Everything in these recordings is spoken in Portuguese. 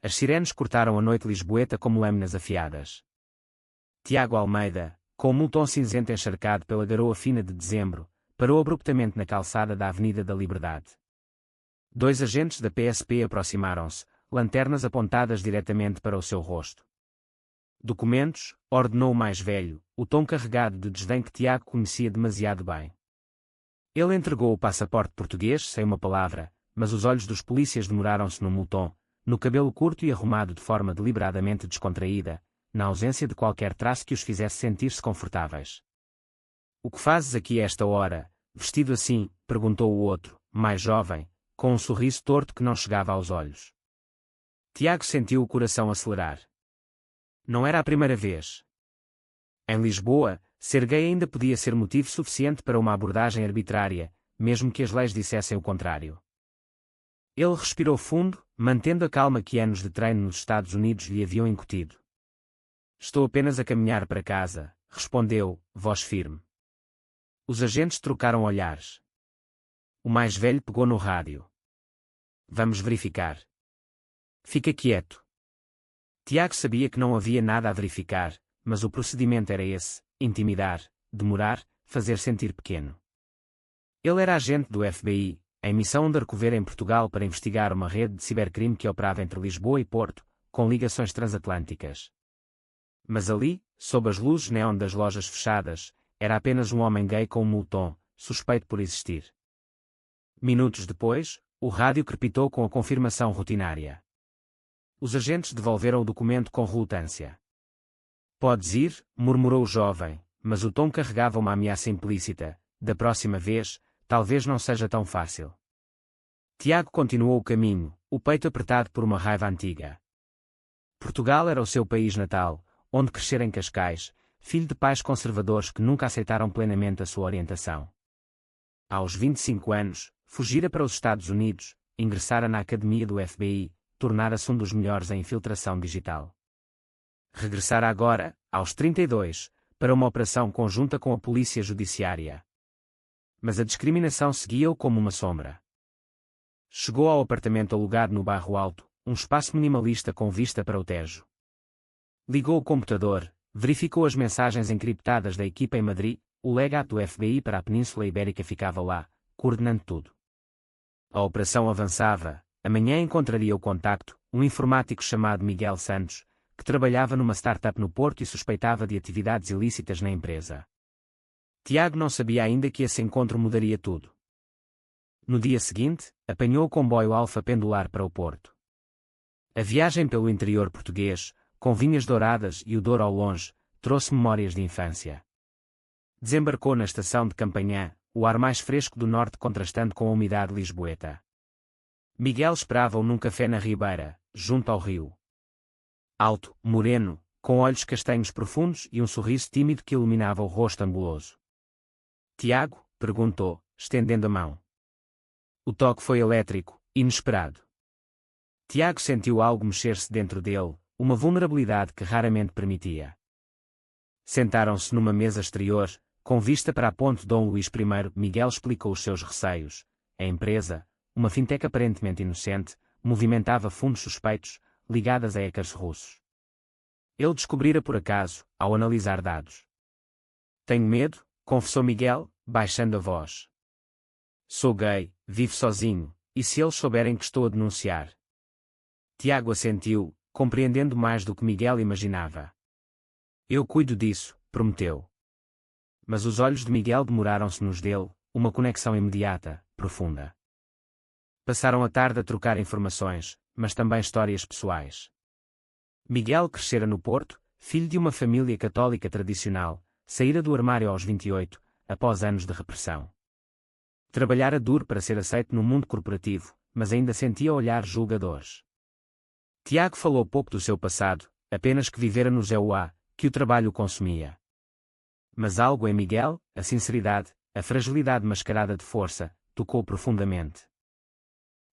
As sirenes cortaram a noite lisboeta como lâminas afiadas. Tiago Almeida, com o multom cinzento encharcado pela garoa fina de dezembro, parou abruptamente na calçada da Avenida da Liberdade. Dois agentes da PSP aproximaram-se, lanternas apontadas diretamente para o seu rosto. Documentos, ordenou o mais velho, o tom carregado de desdém que Tiago conhecia demasiado bem. Ele entregou o passaporte português sem uma palavra, mas os olhos dos polícias demoraram-se no multom, no cabelo curto e arrumado de forma deliberadamente descontraída, na ausência de qualquer traço que os fizesse sentir-se confortáveis. "O que fazes aqui a esta hora, vestido assim?" perguntou o outro, mais jovem, com um sorriso torto que não chegava aos olhos. Tiago sentiu o coração acelerar. Não era a primeira vez. Em Lisboa, ser gay ainda podia ser motivo suficiente para uma abordagem arbitrária, mesmo que as leis dissessem o contrário. Ele respirou fundo, mantendo a calma que anos de treino nos Estados Unidos lhe haviam incutido. "Estou apenas a caminhar para casa", respondeu, voz firme. Os agentes trocaram olhares. O mais velho pegou no rádio. "Vamos verificar." "Fica quieto." Tiago sabia que não havia nada a verificar, mas o procedimento era esse: intimidar, demorar, fazer sentir pequeno. Ele era agente do FBI, em missão undercover em Portugal para investigar uma rede de cibercrime que operava entre Lisboa e Porto, com ligações transatlânticas. Mas ali, sob as luzes neon das lojas fechadas, era apenas um homem gay com um multom, suspeito por existir. Minutos depois, o rádio crepitou com a confirmação rotinária. Os agentes devolveram o documento com relutância. "Podes ir", murmurou o jovem, mas o tom carregava uma ameaça implícita. "Da próxima vez, talvez não seja tão fácil." Tiago continuou o caminho, o peito apertado por uma raiva antiga. Portugal era o seu país natal, onde crescera em Cascais, filho de pais conservadores que nunca aceitaram plenamente a sua orientação. Aos 25 anos, fugira para os Estados Unidos, ingressara na academia do FBI, tornara-se um dos melhores em infiltração digital. Regressara agora, aos 32, para uma operação conjunta com a polícia judiciária. Mas a discriminação seguia-o como uma sombra. Chegou ao apartamento alugado no Bairro Alto, um espaço minimalista com vista para o Tejo. Ligou o computador, verificou as mensagens encriptadas da equipa em Madrid. O legado do FBI para a Península Ibérica ficava lá, coordenando tudo. A operação avançava. Amanhã encontraria o contacto, um informático chamado Miguel Santos, que trabalhava numa startup no Porto e suspeitava de atividades ilícitas na empresa. Tiago não sabia ainda que esse encontro mudaria tudo. No dia seguinte, apanhou o comboio Alfa pendular para o Porto. A viagem pelo interior português, com vinhas douradas e o Douro ao longe, trouxe memórias de infância. Desembarcou na estação de Campanhã, o ar mais fresco do norte contrastando com a umidade lisboeta. Miguel esperava-o num café na Ribeira, junto ao rio. Alto, moreno, com olhos castanhos profundos e um sorriso tímido que iluminava o rosto anguloso. "Tiago?", perguntou, estendendo a mão. O toque foi elétrico, inesperado. Tiago sentiu algo mexer-se dentro dele, uma vulnerabilidade que raramente permitia. Sentaram-se numa mesa exterior, com vista para a ponte Dom Luís I. Miguel explicou os seus receios. A empresa, uma fintech aparentemente inocente, movimentava fundos suspeitos, ligadas a hackers russos. Ele descobrira por acaso, ao analisar dados. "Tenho medo", confessou Miguel, baixando a voz. "Sou gay, vivo sozinho, e se eles souberem que estou a denunciar?" Tiago assentiu, compreendendo mais do que Miguel imaginava. "Eu cuido disso", prometeu. Mas os olhos de Miguel demoraram-se nos dele, uma conexão imediata, profunda. Passaram a tarde a trocar informações, mas também histórias pessoais. Miguel crescera no Porto, filho de uma família católica tradicional, saíra do armário aos 28, após anos de repressão. Trabalhara duro para ser aceito no mundo corporativo, mas ainda sentia olhares julgadores. Tiago falou pouco do seu passado, apenas que vivera no ZEUA, que o trabalho o consumia. Mas algo em Miguel, a sinceridade, a fragilidade mascarada de força, tocou profundamente.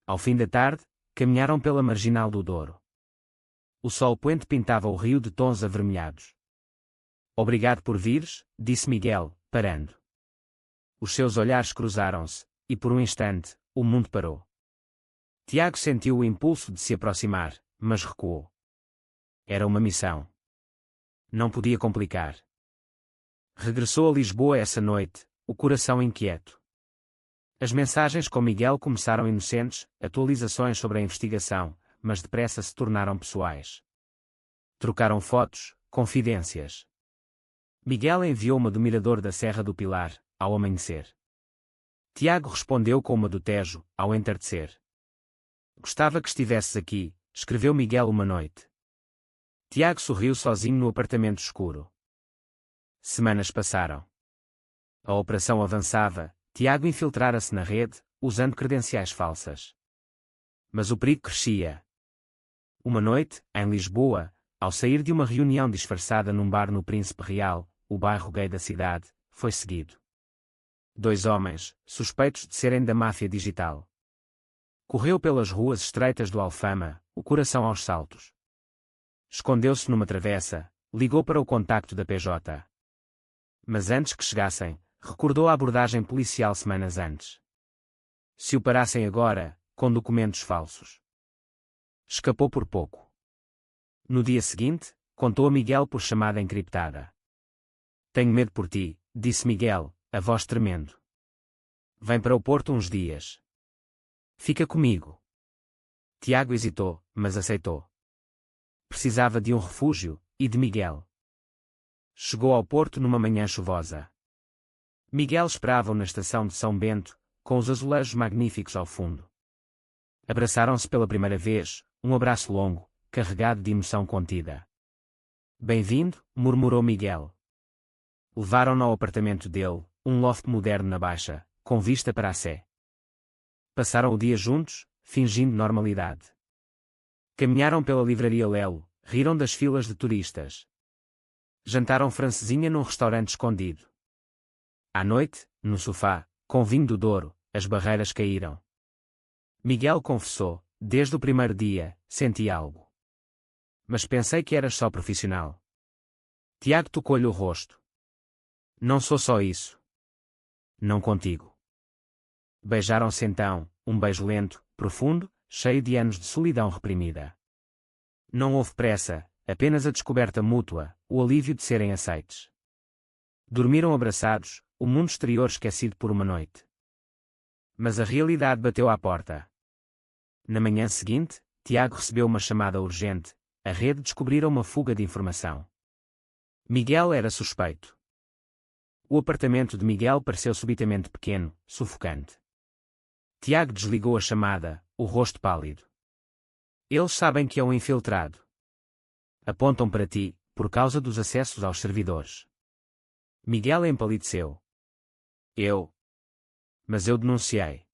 Ao fim da tarde, caminharam pela marginal do Douro. O sol poente pintava o rio de tons avermelhados. "Obrigado por vires", disse Miguel, parando. Os seus olhares cruzaram-se, e por um instante, o mundo parou. Tiago sentiu o impulso de se aproximar, mas recuou. Era uma missão. Não podia complicar. Regressou a Lisboa essa noite, o coração inquieto. As mensagens com Miguel começaram inocentes, atualizações sobre a investigação, mas depressa se tornaram pessoais. Trocaram fotos, confidências. Miguel enviou uma do Mirador da Serra do Pilar, ao amanhecer. Tiago respondeu com uma do Tejo, ao entardecer. Gostava que estivesses aqui, escreveu Miguel uma noite. Tiago sorriu sozinho no apartamento escuro. Semanas passaram. A operação avançava, Tiago infiltrara-se na rede, usando credenciais falsas. Mas o perigo crescia. Uma noite, em Lisboa, ao sair de uma reunião disfarçada num bar no Príncipe Real, o bairro gay da cidade, foi seguido. 2 homens, suspeitos de serem da máfia digital. Correu pelas ruas estreitas do Alfama, o coração aos saltos. Escondeu-se numa travessa, ligou para o contacto da PJ. Mas antes que chegassem, recordou a abordagem policial semanas antes. Se o parassem agora, com documentos falsos. Escapou por pouco. No dia seguinte, contou a Miguel por chamada encriptada. Tenho medo por ti, disse Miguel, a voz tremendo. Vem para o Porto uns dias. Fica comigo. Tiago hesitou, mas aceitou. Precisava de um refúgio, e de Miguel. Chegou ao Porto numa manhã chuvosa. Miguel esperava-o na estação de São Bento, com os azulejos magníficos ao fundo. Abraçaram-se pela primeira vez, um abraço longo, carregado de emoção contida. Bem-vindo, murmurou Miguel. Levaram-no ao apartamento dele, um loft moderno na Baixa, com vista para a Sé. Passaram o dia juntos, fingindo normalidade. Caminharam pela livraria Lelo, riram das filas de turistas. Jantaram francesinha num restaurante escondido. À noite, no sofá, com vinho do Douro, as barreiras caíram. Miguel confessou, desde o primeiro dia, senti algo. Mas pensei que eras só profissional. Tiago tocou-lhe o rosto. Não sou só isso. Não contigo. Beijaram-se então, um beijo lento, profundo, cheio de anos de solidão reprimida. Não houve pressa, apenas a descoberta mútua, o alívio de serem aceites. Dormiram abraçados, o mundo exterior esquecido por uma noite. Mas a realidade bateu à porta. Na manhã seguinte, Tiago recebeu uma chamada urgente. A rede descobrira uma fuga de informação. Miguel era suspeito. O apartamento de Miguel pareceu subitamente pequeno, sufocante. Tiago desligou a chamada, o rosto pálido. Eles sabem que é um infiltrado. Apontam para ti, por causa dos acessos aos servidores. Miguel empalideceu. Mas eu denunciei.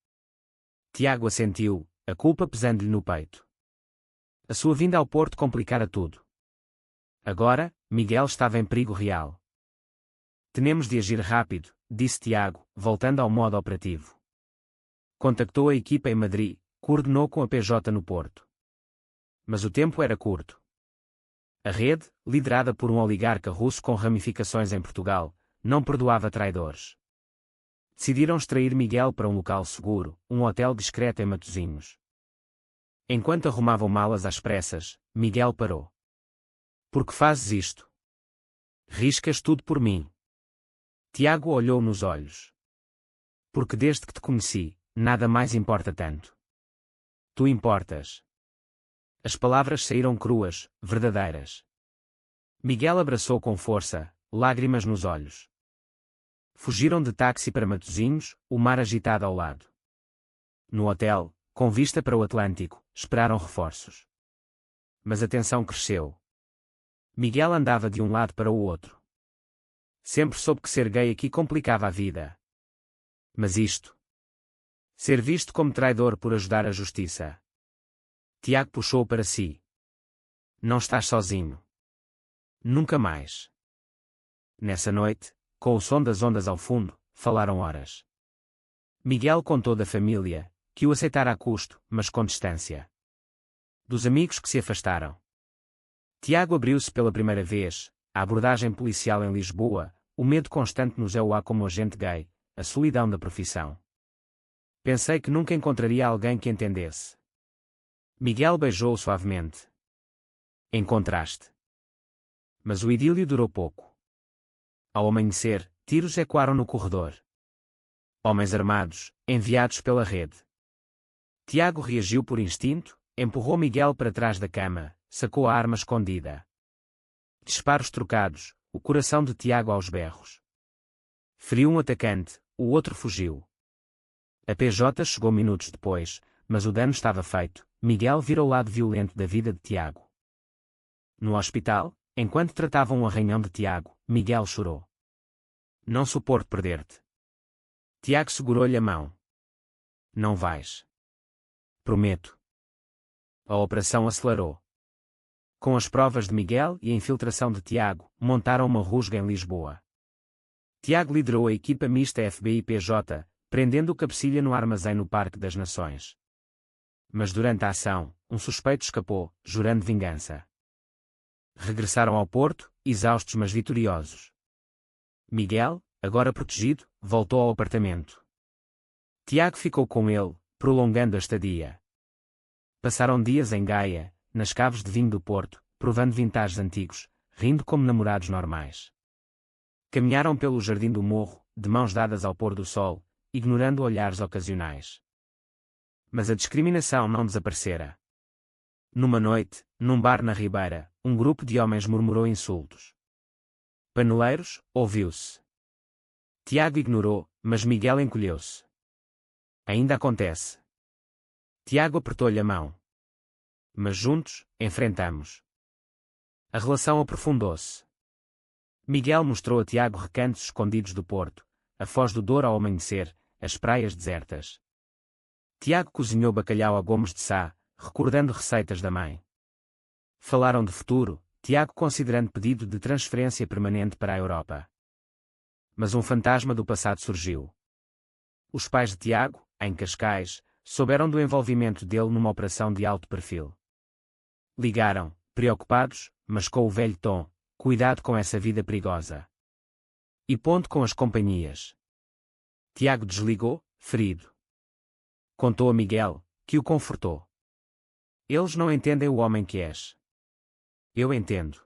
Tiago assentiu, a culpa pesando-lhe no peito. A sua vinda ao Porto complicara tudo. Agora, Miguel estava em perigo real. Temos de agir rápido, disse Tiago, voltando ao modo operativo. Contactou a equipa em Madrid, coordenou com a PJ no Porto. Mas o tempo era curto. A rede, liderada por um oligarca russo com ramificações em Portugal, não perdoava traidores. Decidiram extrair Miguel para um local seguro, um hotel discreto em Matosinhos. Enquanto arrumavam malas às pressas, Miguel parou. Por que fazes isto? Riscas tudo por mim. Tiago olhou nos olhos. Porque desde que te conheci, nada mais importa tanto. Tu importas. As palavras saíram cruas, verdadeiras. Miguel abraçou com força, lágrimas nos olhos. Fugiram de táxi para Matosinhos, o mar agitado ao lado. No hotel, com vista para o Atlântico, esperaram reforços. Mas a tensão cresceu. Miguel andava de um lado para o outro. Sempre soube que ser gay aqui complicava a vida. Mas isto. Ser visto como traidor por ajudar a justiça. Tiago puxou para si. Não estás sozinho. Nunca mais. Nessa noite, com o som das ondas ao fundo, falaram horas. Miguel contou da família, que o aceitara a custo, mas com distância. Dos amigos que se afastaram. Tiago abriu-se pela primeira vez, a abordagem policial em Lisboa, o medo constante no EUA como agente gay, a solidão da profissão. Pensei que nunca encontraria alguém que entendesse. Miguel beijou-o suavemente. Em contraste. Mas o idílio durou pouco. Ao amanhecer, tiros ecoaram no corredor. Homens armados, enviados pela rede. Tiago reagiu por instinto, empurrou Miguel para trás da cama, sacou a arma escondida. Disparos trocados, o coração de Tiago aos berros. Feriu um atacante, o outro fugiu. A PJ chegou minutos depois, mas o dano estava feito. Miguel vira o lado violento da vida de Tiago. No hospital, enquanto tratavam um arranhão de Tiago, Miguel chorou. Não suporto perder-te. Tiago segurou-lhe a mão. Não vais. Prometo. A operação acelerou. Com as provas de Miguel e a infiltração de Tiago, montaram uma rusga em Lisboa. Tiago liderou a equipa mista FBI-PJ, prendendo o cabecilha no armazém no Parque das Nações. Mas durante a ação, um suspeito escapou, jurando vingança. Regressaram ao Porto, exaustos mas vitoriosos. Miguel, agora protegido, voltou ao apartamento. Tiago ficou com ele, prolongando a estadia. Passaram dias em Gaia, nas caves de vinho do Porto, provando vintagens antigos, rindo como namorados normais. Caminharam pelo jardim do morro, de mãos dadas ao pôr do sol, ignorando olhares ocasionais. Mas a discriminação não desaparecera. Numa noite, num bar na Ribeira, um grupo de homens murmurou insultos. Paneleiros, ouviu-se. Tiago ignorou, mas Miguel encolheu-se. Ainda acontece. Tiago apertou-lhe a mão. Mas juntos, enfrentamos. A relação aprofundou-se. Miguel mostrou a Tiago recantos escondidos do Porto, a Foz do Douro ao amanhecer, as praias desertas. Tiago cozinhou bacalhau a Gomes de Sá, recordando receitas da mãe. Falaram de futuro, Tiago considerando pedido de transferência permanente para a Europa. Mas um fantasma do passado surgiu. Os pais de Tiago, em Cascais, souberam do envolvimento dele numa operação de alto perfil. Ligaram, preocupados, mas com o velho tom, cuidado com essa vida perigosa. E ponto com as companhias. Tiago desligou, ferido. Contou a Miguel, que o confortou. Eles não entendem o homem que és. Eu entendo.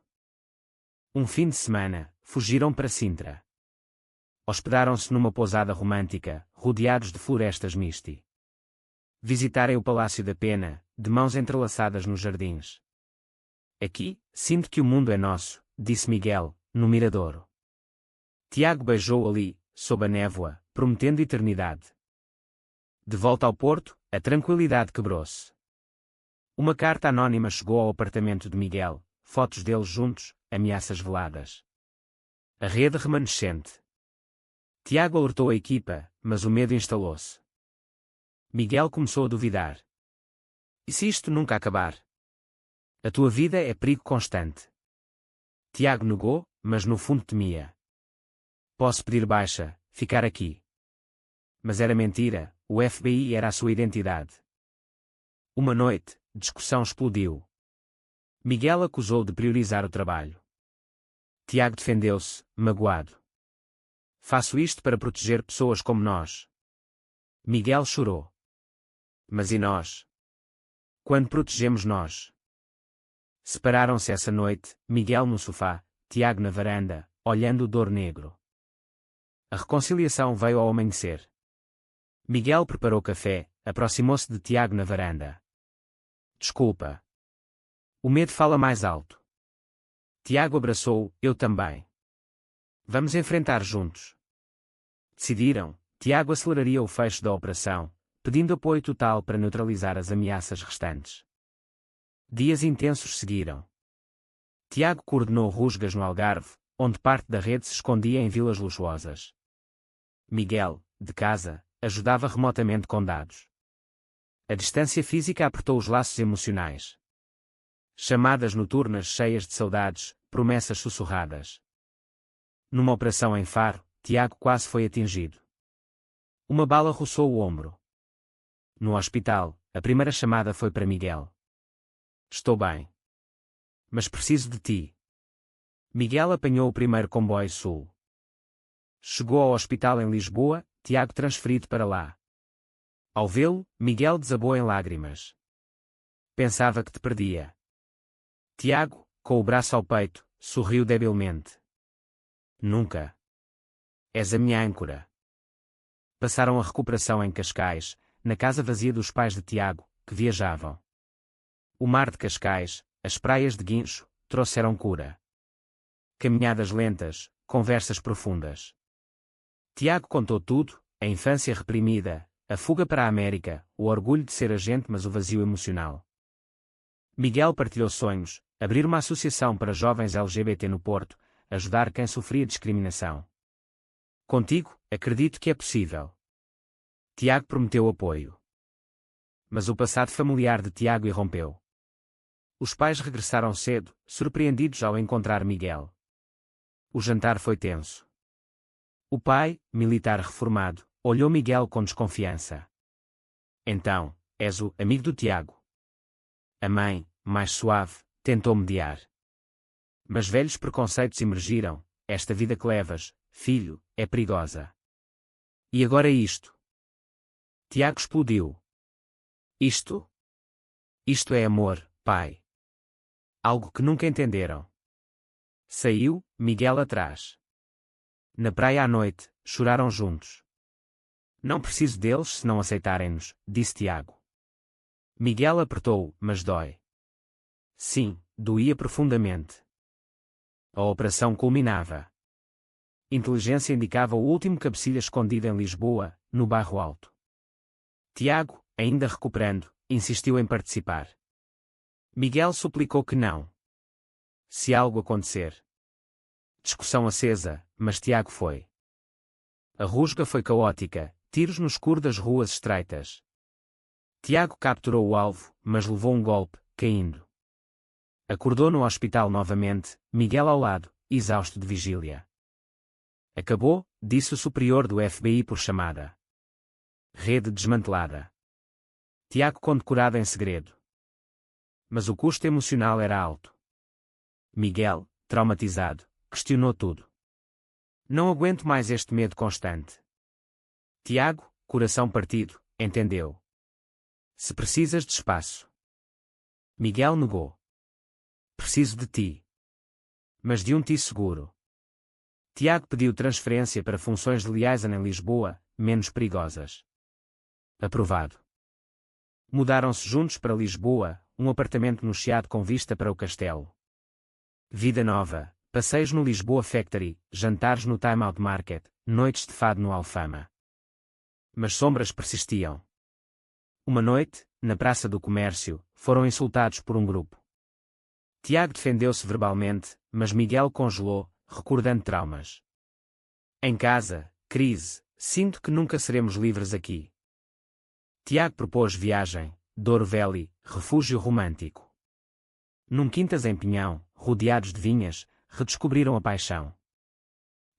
Um fim de semana, fugiram para Sintra. Hospedaram-se numa pousada romântica, rodeados de florestas misti. Visitarem o Palácio da Pena, de mãos entrelaçadas nos jardins. Aqui, sinto que o mundo é nosso, disse Miguel, no miradouro. Tiago beijou ali, sob a névoa, prometendo eternidade. De volta ao Porto, a tranquilidade quebrou-se. Uma carta anónima chegou ao apartamento de Miguel, fotos deles juntos, ameaças veladas. A rede remanescente. Tiago alertou a equipa, mas o medo instalou-se. Miguel começou a duvidar. E se isto nunca acabar? A tua vida é perigo constante. Tiago negou, mas no fundo temia. Posso pedir baixa, ficar aqui. Mas era mentira, o FBI era a sua identidade. Uma noite, discussão explodiu. Miguel acusou de priorizar o trabalho. Tiago defendeu-se, magoado. Faço isto para proteger pessoas como nós. Miguel chorou. Mas e nós? Quando protegemos nós? Separaram-se essa noite, Miguel no sofá, Tiago na varanda, olhando o Douro Negro. A reconciliação veio ao amanhecer. Miguel preparou café, aproximou-se de Tiago na varanda. Desculpa. O medo fala mais alto. Tiago abraçou-o, eu também. Vamos enfrentar juntos. Decidiram, Tiago aceleraria o fecho da operação, pedindo apoio total para neutralizar as ameaças restantes. Dias intensos seguiram. Tiago coordenou rusgas no Algarve, onde parte da rede se escondia em vilas luxuosas. Miguel, de casa, ajudava remotamente com dados. A distância física apertou os laços emocionais. Chamadas noturnas cheias de saudades, promessas sussurradas. Numa operação em Faro, Tiago quase foi atingido. Uma bala roçou o ombro. No hospital, a primeira chamada foi para Miguel. Estou bem. Mas preciso de ti. Miguel apanhou o primeiro comboio sul. Chegou ao hospital em Lisboa, Tiago transferido para lá. Ao vê-lo, Miguel desabou em lágrimas. Pensava que te perdia. Tiago, com o braço ao peito, sorriu debilmente. Nunca. És a minha âncora. Passaram a recuperação em Cascais, na casa vazia dos pais de Tiago, que viajavam. O mar de Cascais, as praias de Guincho, trouxeram cura. Caminhadas lentas, conversas profundas. Tiago contou tudo, a infância reprimida, a fuga para a América, o orgulho de ser agente mas o vazio emocional. Miguel partilhou sonhos, abrir uma associação para jovens LGBT no Porto, ajudar quem sofria discriminação. Contigo, acredito que é possível. Tiago prometeu apoio. Mas o passado familiar de Tiago irrompeu. Os pais regressaram cedo, surpreendidos ao encontrar Miguel. O jantar foi tenso. O pai, militar reformado, olhou Miguel com desconfiança. Então, és o amigo do Tiago. A mãe, mais suave, tentou mediar. Mas velhos preconceitos emergiram. Esta vida que levas, filho, é perigosa. E agora isto? Tiago explodiu. Isto? Isto é amor, pai. Algo que nunca entenderam. Saiu, Miguel atrás. Na praia à noite, choraram juntos. Não preciso deles se não aceitarem-nos, disse Tiago. Miguel apertou-o, mas dói. Sim, doía profundamente. A operação culminava. Inteligência indicava o último cabecilha escondido em Lisboa, no Bairro Alto. Tiago, ainda recuperando, insistiu em participar. Miguel suplicou que não. Se algo acontecer. Discussão acesa, mas Tiago foi. A rusga foi caótica, tiros no escuro das ruas estreitas. Tiago capturou o alvo, mas levou um golpe, caindo. Acordou no hospital novamente, Miguel ao lado, exausto de vigília. Acabou, disse o superior do FBI por chamada. Rede desmantelada. Tiago condecorado em segredo. Mas o custo emocional era alto. Miguel, traumatizado, questionou tudo. Não aguento mais este medo constante. Tiago, coração partido, entendeu. Se precisas de espaço. Miguel negou. Preciso de ti. Mas de um ti seguro. Tiago pediu transferência para funções de liaison em Lisboa, menos perigosas. Aprovado. Mudaram-se juntos para Lisboa, um apartamento no Chiado com vista para o castelo. Vida nova, passeios no Lisboa Factory, jantares no Time Out Market, noites de fado no Alfama. Mas sombras persistiam. Uma noite, na Praça do Comércio, foram insultados por um grupo. Tiago defendeu-se verbalmente, mas Miguel congelou, recordando traumas. Em casa, crise, sinto que nunca seremos livres aqui. Tiago propôs viagem, Douro Velho, refúgio romântico. Num quintas em Pinhão, rodeados de vinhas, redescobriram a paixão.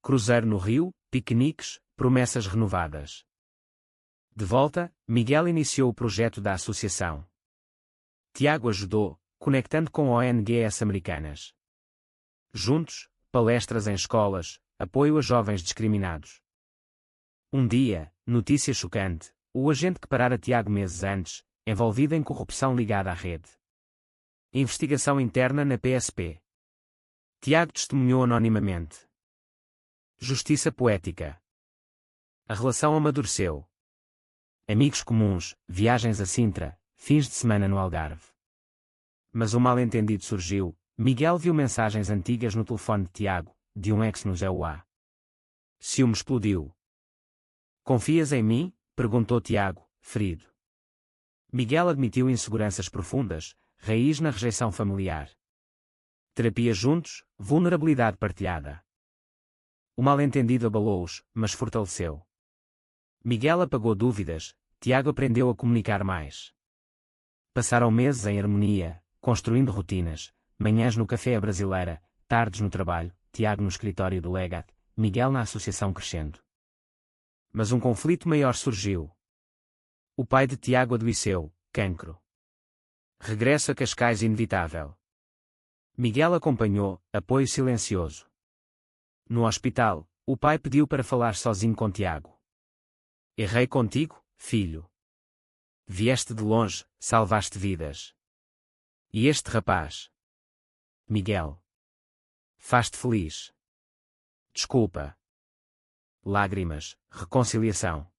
Cruzeiro no Rio, piqueniques, promessas renovadas. De volta, Miguel iniciou o projeto da associação. Tiago ajudou, conectando com ONGs americanas. Juntos, palestras em escolas, apoio a jovens discriminados. Um dia, notícia chocante, o agente que parara Tiago meses antes, envolvido em corrupção ligada à rede. Investigação interna na PSP. Tiago testemunhou anonimamente. Justiça poética. A relação amadureceu. Amigos comuns, viagens a Sintra, fins de semana no Algarve. Mas um mal-entendido surgiu. Miguel viu mensagens antigas no telefone de Tiago, de um ex no ZEUA. Ciúme explodiu. Confias em mim? Perguntou Tiago, ferido. Miguel admitiu inseguranças profundas, raiz na rejeição familiar. Terapia juntos, vulnerabilidade partilhada. O mal-entendido abalou-os, mas fortaleceu. Miguel apagou dúvidas, Tiago aprendeu a comunicar mais. Passaram meses em harmonia, construindo rotinas, manhãs no café à brasileira, tardes no trabalho, Tiago no escritório do Legat, Miguel na associação crescendo. Mas um conflito maior surgiu. O pai de Tiago adoeceu, cancro. Regresso a Cascais inevitável. Miguel acompanhou, apoio silencioso. No hospital, o pai pediu para falar sozinho com Tiago. Errei contigo, filho. Vieste de longe, salvaste vidas. E este rapaz? Miguel. Faz-te feliz. Desculpa. Lágrimas, reconciliação.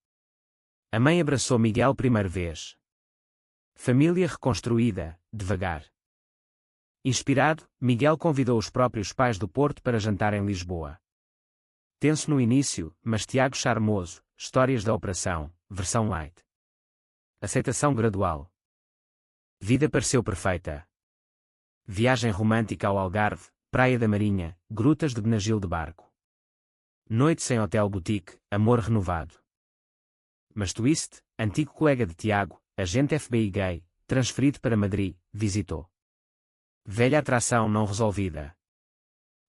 A mãe abraçou Miguel primeira vez. Família reconstruída, devagar. Inspirado, Miguel convidou os próprios pais do Porto para jantar em Lisboa. Tenso no início, mas Tiago charmoso, histórias da operação, versão light. Aceitação gradual. Vida pareceu perfeita. Viagem romântica ao Algarve, Praia da Marinha, Grutas de Benagil de barco. Noite sem hotel boutique, amor renovado. Mas Twist, antigo colega de Tiago, agente FBI gay, transferido para Madrid, visitou. Velha atração não resolvida.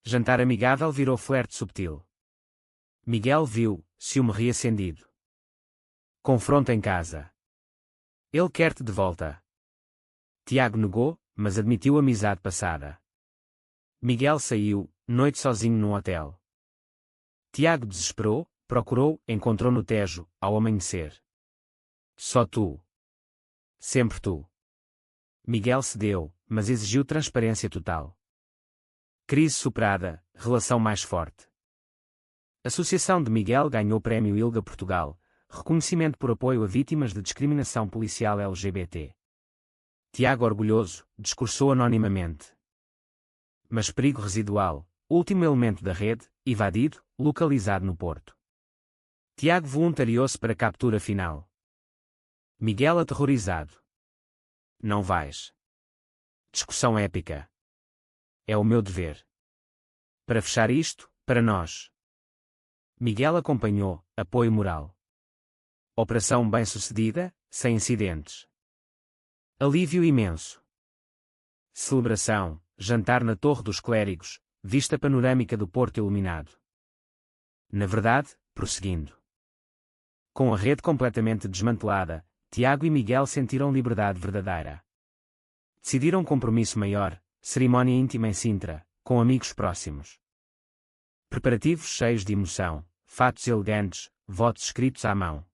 Jantar amigável virou flerte subtil. Miguel viu, ciúme reacendido. Confronto em casa. Ele quer-te de volta. Tiago negou, mas admitiu amizade passada. Miguel saiu, noite sozinho num hotel. Tiago desesperou, procurou, encontrou no Tejo, ao amanhecer. Só tu. Sempre tu. Miguel cedeu, mas exigiu transparência total. Crise superada, relação mais forte. Associação de Miguel ganhou Prémio ILGA Portugal, reconhecimento por apoio a vítimas de discriminação policial LGBT. Tiago orgulhoso, discursou anonimamente. Mas perigo residual, último elemento da rede, evadido, localizado no Porto. Tiago voluntariou-se para a captura final. Miguel aterrorizado. Não vais. Discussão épica. É o meu dever. Para fechar isto, para nós. Miguel acompanhou, apoio moral. Operação bem-sucedida, sem incidentes. Alívio imenso. Celebração, jantar na Torre dos Clérigos, vista panorâmica do Porto iluminado. Na verdade, prosseguindo. Com a rede completamente desmantelada, Tiago e Miguel sentiram liberdade verdadeira. Decidiram um compromisso maior, cerimónia íntima em Sintra, com amigos próximos. Preparativos cheios de emoção, fatos elegantes, votos escritos à mão.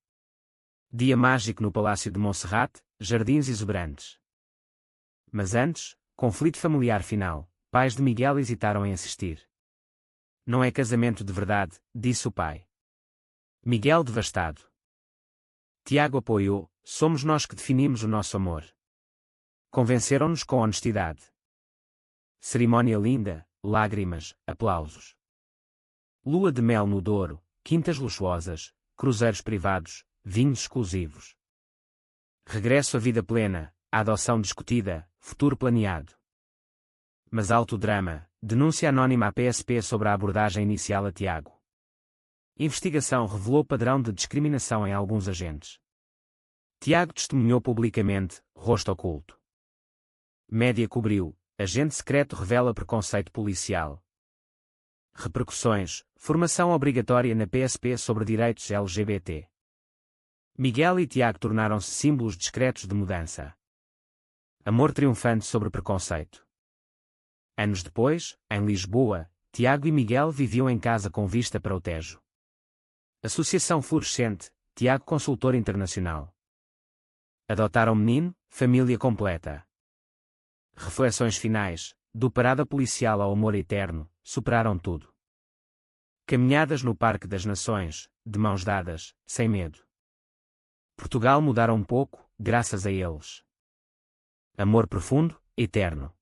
Dia mágico no Palácio de Monserrate, jardins exuberantes. Mas antes, conflito familiar final, pais de Miguel hesitaram em assistir. Não é casamento de verdade, disse o pai. Miguel devastado. Tiago apoiou, somos nós que definimos o nosso amor. Convenceram-nos com honestidade. Cerimónia linda, lágrimas, aplausos. Lua de mel no Douro, quintas luxuosas, cruzeiros privados, vinhos exclusivos. Regresso à vida plena, a adoção discutida, futuro planeado. Mas alto drama, denúncia anónima à PSP sobre a abordagem inicial a Tiago. Investigação revelou padrão de discriminação em alguns agentes. Tiago testemunhou publicamente, rosto oculto. Média cobriu, agente secreto revela preconceito policial. Repercussões, formação obrigatória na PSP sobre direitos LGBT. Miguel e Tiago tornaram-se símbolos discretos de mudança. Amor triunfante sobre preconceito. Anos depois, em Lisboa, Tiago e Miguel viviam em casa com vista para o Tejo. Associação fluorescente, Tiago consultor internacional. Adotaram menino, família completa. Reflexões finais, do parada policial ao amor eterno, superaram tudo. Caminhadas no Parque das Nações, de mãos dadas, sem medo. Portugal mudaram um pouco, graças a eles. Amor profundo, eterno.